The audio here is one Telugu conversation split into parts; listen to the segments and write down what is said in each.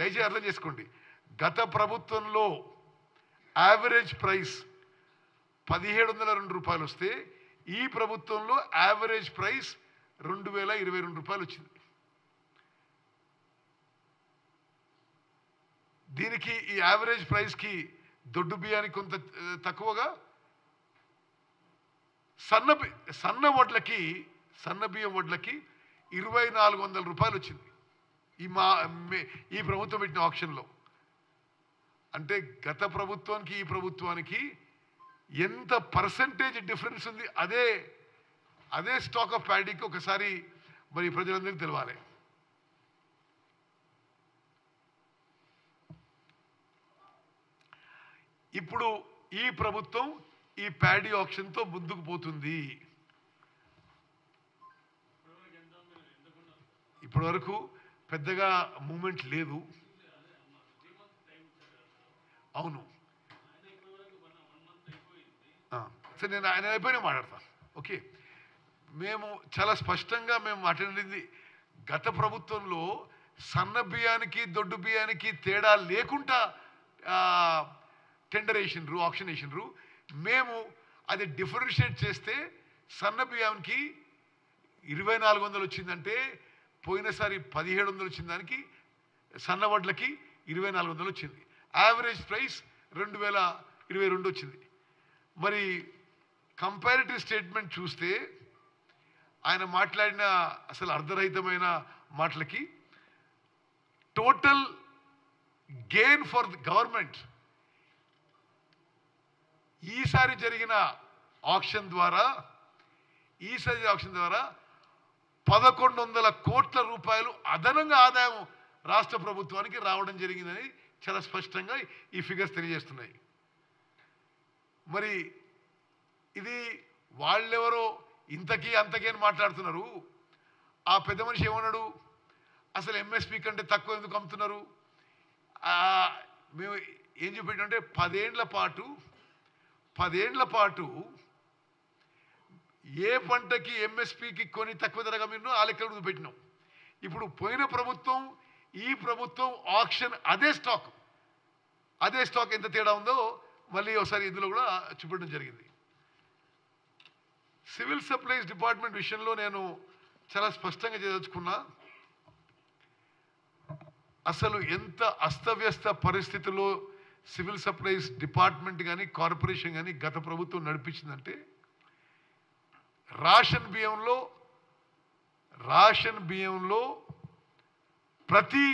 దయచేసి అర్థం చేసుకోండి. గత ప్రభుత్వంలో యావరేజ్ ప్రైస్ 1702 రూపాయలు వస్తే ఈ ప్రభుత్వంలో యావరేజ్ ప్రైస్ 2022 రూపాయలు వచ్చింది. దీనికి ఈ యావరేజ్ ప్రైస్కి దొడ్డు బియ్యానికి కొంత తక్కువగా, సన్న బియ్యం వడ్లకి 2400 రూపాయలు వచ్చింది ఈ ప్రభుత్వం పెట్టిన ఆప్షన్లో. అంటే గత ప్రభుత్వానికి ఈ ప్రభుత్వానికి ఎంత పర్సంటేజ్ డిఫరెన్స్ ఉంది. అదే స్టాక్ ఆఫ్ ప్యాడీకి ఒకసారి మరి ప్రజలందరికీ తెలవాలి. ఇప్పుడు ఈ ప్రభుత్వం ఈ ప్యాడీ ఆప్షన్తో ముందుకు పోతుంది. ఇప్పటి వరకు పెద్దగా మూమెంట్ లేదు. అవును, సరే, నేను ఆయన అయిపోయినా మాట్లాడతాను. ఓకే, మేము చాలా స్పష్టంగా మాట్లాడింది, గత ప్రభుత్వంలో సన్న బియ్యానికి దొడ్డు బియ్యానికి తేడా లేకుండా టెండర్ వేసిండ్రు, ఆప్షన్ వేసిండ్రు. మేము అది డిఫరెన్షియేట్ చేస్తే సన్న బియ్యానికి 2400 వచ్చిందంటే పోయినసారి 1700 వచ్చిన దానికి సన్న వడ్లకి 2400 వచ్చింది. యావరేజ్ ప్రైస్ 2022 వచ్చింది. మరి కంపారిటివ్ స్టేట్మెంట్ చూస్తే ఆయన మాట్లాడిన అసలు అర్ధరహితమైన మాటలకి total gain for the government ఈసారి జరిగిన ఆప్షన్ ద్వారా 1100 కోట్ల రూపాయలు అదనంగా ఆదాయం రాష్ట్ర ప్రభుత్వానికి రావడం జరిగిందని చాలా స్పష్టంగా ఈ ఫిగర్స్ తెలియజేస్తున్నాయి. మరి ఇది వాళ్ళెవరో ఇంతకీ అంతకీ అని మాట్లాడుతున్నారు. ఆ పెద్ద మనిషి ఏమన్నాడు, అసలు ఎంఎస్పి కంటే తక్కువ ఎందుకు అమ్ముతున్నారు? మేము ఏం చూపెట్టామంటే 10 ఏళ్ల పాటు ఏ పంటకి ఎంఎస్పికి కొని తక్కువ ధరగా మీరు ఆ లెక్కలు పెట్టినాం. ఇప్పుడు పోయిన ప్రభుత్వం ఈ ప్రభుత్వం ఆక్షన్ అదే స్టాక్ ఎంత తేడా ఉందో మళ్ళీ ఒకసారి ఇందులో కూడా చూపెట్టడం జరిగింది. సివిల్ సప్లైస్ డిపార్ట్మెంట్ విషయంలో నేను చాలా స్పష్టంగా చేయదలుచుకున్నా. అసలు ఎంత అస్తవ్యస్త పరిస్థితుల్లో సివిల్ సప్లైస్ డిపార్ట్మెంట్ కానీ కార్పొరేషన్ కానీ గత ప్రభుత్వం నడిపించిందంటే రేషన్ బియ్యంలో ప్రతి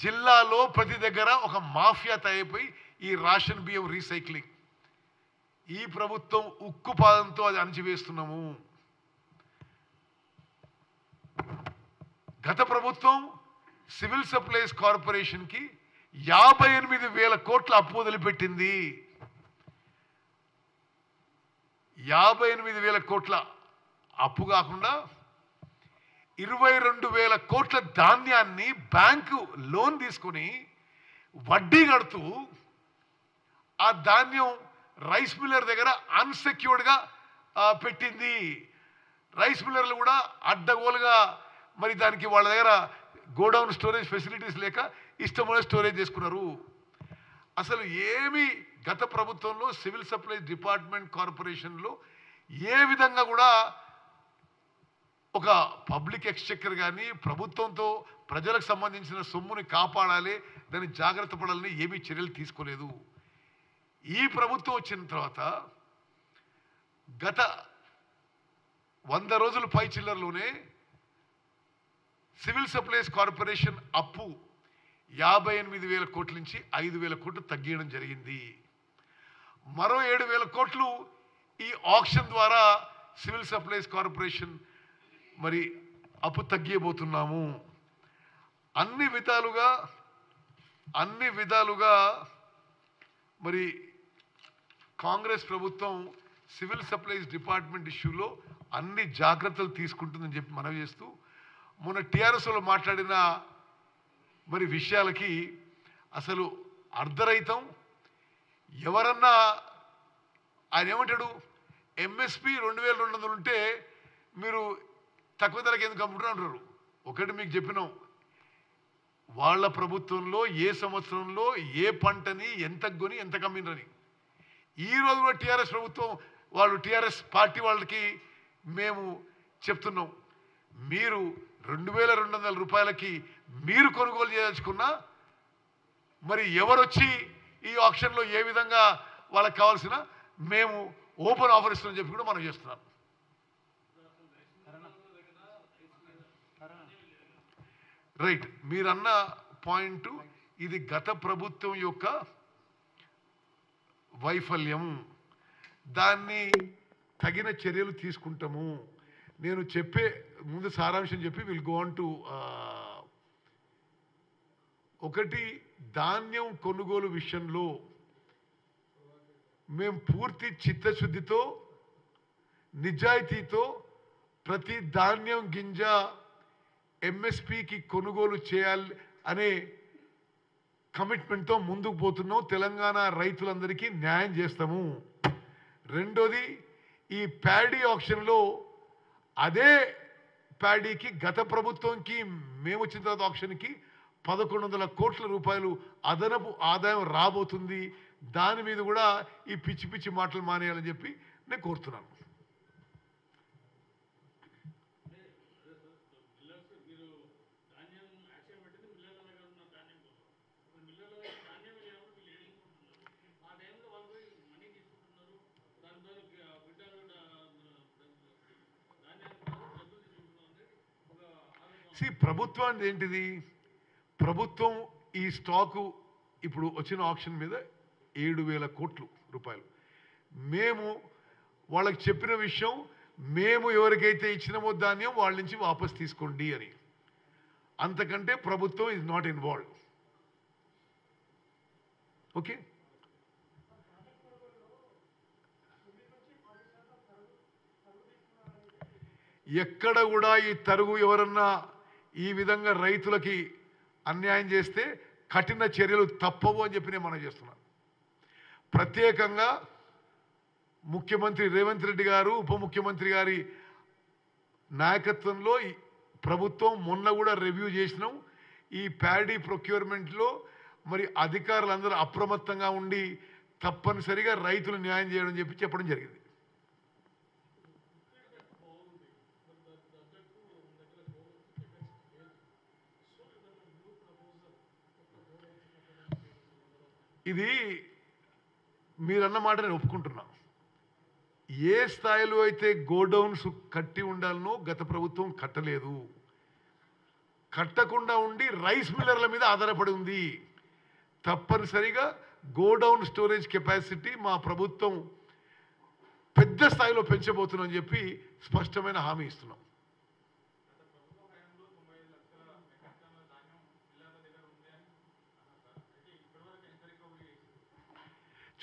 జిల్లాలో ప్రతి దగ్గర ఒక మాఫియా తయారైపోయి ఈ రేషన్ బియ్యం రీసైక్లింగ్ ఈ ప్రభుత్వం ఉక్కు పాదంతో అది అణచివేస్తున్నాము. గత ప్రభుత్వం సివిల్ సప్లైస్ కార్పొరేషన్కి 58,000 కోట్ల అప్పు వదిలిపెట్టింది. 58,000 కోట్ల అప్పు కాకుండా 22,000 కోట్ల ధాన్యాన్ని బ్యాంకు లోన్ తీసుకొని వడ్డీ కడుతూ ఆ ధాన్యం రైస్ మిల్లర్ దగ్గర అన్సెక్యూర్డ్గా పెట్టింది. రైస్ మిల్లర్లు కూడా అడ్డగోలుగా మరి దానికి వాళ్ళ దగ్గర గోడౌన్ స్టోరేజ్ ఫెసిలిటీస్ లేక ఇష్టమైన స్టోరేజ్ చేసుకున్నారు. అసలు ఏమి గత ప్రభుత్వంలో సివిల్ సప్లైస్ డిపార్ట్మెంట్ కార్పొరేషన్లో ఏ విధంగా కూడా ఒక పబ్లిక్ ఎక్స్చెక్కర్ కానీ ప్రభుత్వంతో ప్రజలకు సంబంధించిన సొమ్ముని కాపాడాలి, దాన్ని జాగ్రత్త పడాలని ఏమీ చర్యలు తీసుకోలేదు. ఈ ప్రభుత్వం వచ్చిన తర్వాత గత 100 రోజుల పై చిల్లరలోనే సివిల్ సప్లైస్ కార్పొరేషన్ అప్పు 58,000 కోట్ల నుంచి 5,000 కోట్లు తగ్గించడం జరిగింది. మరో 7,000 కోట్లు ఈ ఆక్షన్ ద్వారా సివిల్ సప్లైస్ కార్పొరేషన్ మరి అప్పు తగ్గిపోతున్నాము. అన్ని విధాలుగా మరి కాంగ్రెస్ ప్రభుత్వం సివిల్ సప్లైస్ డిపార్ట్మెంట్ ఇష్యూలో అన్ని జాగ్రత్తలు తీసుకుంటుందని చెప్పి మనవి చేస్తూ మొన్న టీఆర్ఎస్లో మాట్లాడిన మరి విషయాలకి అసలు అర్ధరహితం. ఎవరన్నా ఆయన ఏమంటాడు, ఎంఎస్పి 2,200 ఉంటే మీరు తక్కువ ధరకి ఎందుకు అమ్ముతున్నారు అంటారు. ఒకటి మీకు చెప్పినాం, వాళ్ళ ప్రభుత్వంలో ఏ సంవత్సరంలో ఏ పంటని ఎంత కొని ఎంత కమ్మినరని. ఈరోజు కూడా టీఆర్ఎస్ ప్రభుత్వం వాళ్ళు టీఆర్ఎస్ పార్టీ వాళ్ళకి మేము చెప్తున్నాం, మీరు 2200 రూపాయలకి మీరు కొనుగోలు చేయదలుచుకున్నా మరి ఎవరొచ్చి ఈ ఆక్షన్లో ఏ విధంగా వాళ్ళకి కావాల్సిన మేము ఓపెన్ ఆఫర్ ఇస్తామని చెప్పి కూడా మనం చేస్తున్నాం. రైట్, మీరన్న పాయింట్ ఇది గత ప్రభుత్వం యొక్క వైఫల్యం, దాన్ని తగిన చర్యలు తీసుకుంటాము. నేను చెప్పే ముందు సారాంశం చెప్పి విల్ గో ఆన్ టు ఒకటి, ధాన్యం కొనుగోలు విషయంలో మేము పూర్తి చిత్తశుద్ధితో నిజాయితీతో ప్రతి ధాన్యం గింజ ఎంఎస్పికి కొనుగోలు చేయాలి అనే కమిట్మెంట్తో ముందుకు పోతున్నాం. తెలంగాణ రైతులందరికీ న్యాయం చేస్తాము. రెండోది, ఈ ప్యాడీ ఆక్షన్లో అదే ప్యాడీకి గత ప్రభుత్వంకి మేము వచ్చిన తర్వాత ఆక్షన్కి 1100 కోట్ల రూపాయలు అదనపు ఆదాయం రాబోతుంది. దాని మీద కూడా ఈ పిచ్చి పిచ్చి మాటలు మానేయాలని చెప్పి నేను కోరుతున్నాను. ప్రభుత్వానికి ఏంటిది, ప్రభుత్వం ఈ స్టాకు ఇప్పుడు వచ్చిన ఆప్షన్ మీద 7,000 కోట్ల రూపాయలు. మేము వాళ్ళకి చెప్పిన విషయం, మేము ఎవరికైతే ఇచ్చినామో ధాన్యం వాళ్ళ నుంచి వాపస్ తీసుకోండి అని. అంతకంటే ప్రభుత్వం ఈజ్ నాట్ ఇన్వాల్వ్. ఓకే, ఎక్కడ కూడా ఈ తరుగు ఎవరన్నా ఈ విధంగా రైతులకి అన్యాయం చేస్తే కఠిన చర్యలు తప్పవు అని చెప్పి నేను మనం చేస్తున్నాను. ప్రత్యేకంగా ముఖ్యమంత్రి రేవంత్ రెడ్డి గారు, ఉప ముఖ్యమంత్రి గారి నాయకత్వంలో ప్రభుత్వం మొన్న కూడా రివ్యూ చేసినాం. ఈ ప్యాడీ ప్రొక్యూర్మెంట్లో మరి అధికారులందరూ అప్రమత్తంగా ఉండి తప్పనిసరిగా రైతులు న్యాయం చేయడం చెప్పడం జరిగింది. ఇది మీరన్న మాట నేను ఒప్పుకుంటున్నా. ఏ స్థాయిలో అయితే గోడౌన్స్ కట్టి ఉండాలనో గత ప్రభుత్వం కట్టలేదు, కట్టకుండా ఉండి రైస్ మిల్లర్ల మీద ఆధారపడి ఉంది. తప్పనిసరిగా గోడౌన్ స్టోరేజ్ కెపాసిటీ మా ప్రభుత్వం పెద్ద స్థాయిలో పెంచబోతున్నామని చెప్పి స్పష్టమైన హామీ ఇస్తున్నాం.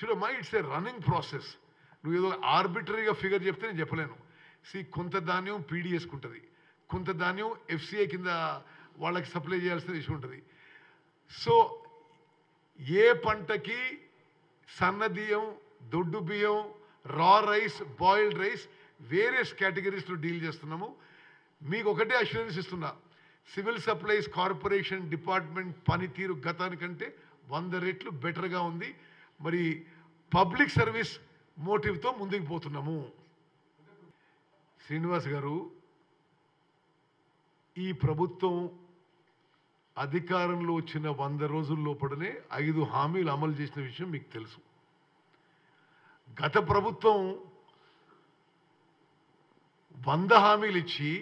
చూడమ్మా, ఇట్స్ ఏ రన్నింగ్ ప్రాసెస్. నువ్వు ఏదో ఆర్బిటరీగా ఫిగర్ చెప్తే నేను చెప్పలేను. కొంత ధాన్యం పీడిఎస్కుంటుంది, కొంత ధాన్యం ఎఫ్సిఐ కింద వాళ్ళకి సప్లై చేయాల్సిన ఇష్యూ ఉంటుంది. సో ఏ పంటకి సన్న బియ్యం, దొడ్డు బియ్యం, raw rice, boiled rice various కేటగిరీస్లో డీల్ చేస్తున్నాము. మీకు ఒకటే అష్యూరెన్స్ ఇస్తున్నా, సివిల్ సప్లైస్ కార్పొరేషన్ డిపార్ట్మెంట్ పనితీరు గతానికంటే 100 రెట్లు బెటర్గా ఉంది. మరి పబ్లిక్ సర్వీస్ మోటివ్తో ముందుకు పోతున్నాము. శ్రీనివాస్ గారు, ఈ ప్రభుత్వం అధికారంలో వచ్చిన 100 రోజుల లోపలనే 5 హామీలు అమలు చేసిన విషయం మీకు తెలుసు. గత ప్రభుత్వం 100 హామీలు ఇచ్చి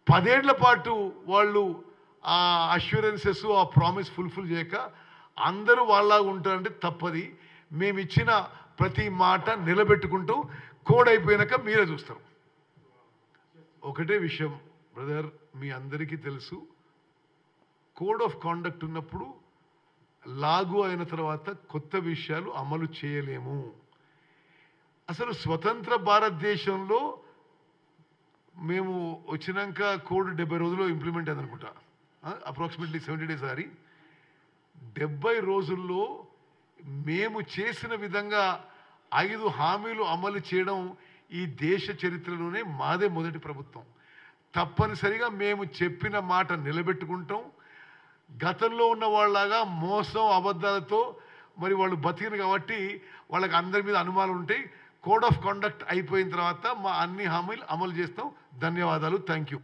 10 ఏళ్ల పాటు వాళ్ళు ఆ అష్యూరెన్సెస్, ఆ ప్రామిస్ ఫుల్ఫిల్ చేయక అందరూ వాళ్ళలాగా ఉంటారంటే తప్పది. మేము ఇచ్చిన ప్రతి మాట నిలబెట్టుకుంటూ కోడ్ అయిపోయినాక మీరే చూస్తారు. ఒకటే విషయం బ్రదర్, మీ అందరికీ తెలుసు, కోడ్ ఆఫ్ కాండక్ట్ ఉన్నప్పుడు లాగు అయిన తర్వాత కొత్త విషయాలు అమలు చేయలేము. అసలు స్వతంత్ర భారతదేశంలో మేము వచ్చినాక కోడ్ 70 రోజుల్లో ఇంప్లిమెంట్ అయింది అనుకుంటా, అప్రాక్సిమేట్లీ 70 days. 70 రోజుల్లో మేము చేసిన విధంగా 5 హామీలు అమలు చేయడం ఈ దేశ చరిత్రలోనే మాదే మొదటి ప్రభుత్వం. తప్పనిసరిగా మేము చెప్పిన మాట నిలబెట్టుకుంటాం. గతంలో ఉన్న వాళ్ళలాగా మోసం అబద్ధాలతో మరి వాళ్ళు బతికిన కాబట్టి వాళ్ళకి అందరి మీద అనుమానాలు ఉంటాయి. కోడ్ ఆఫ్ కండక్ట్ అయిపోయిన తర్వాత మా అన్ని హామీలు అమలు చేస్తాం. ధన్యవాదాలు. Thank you.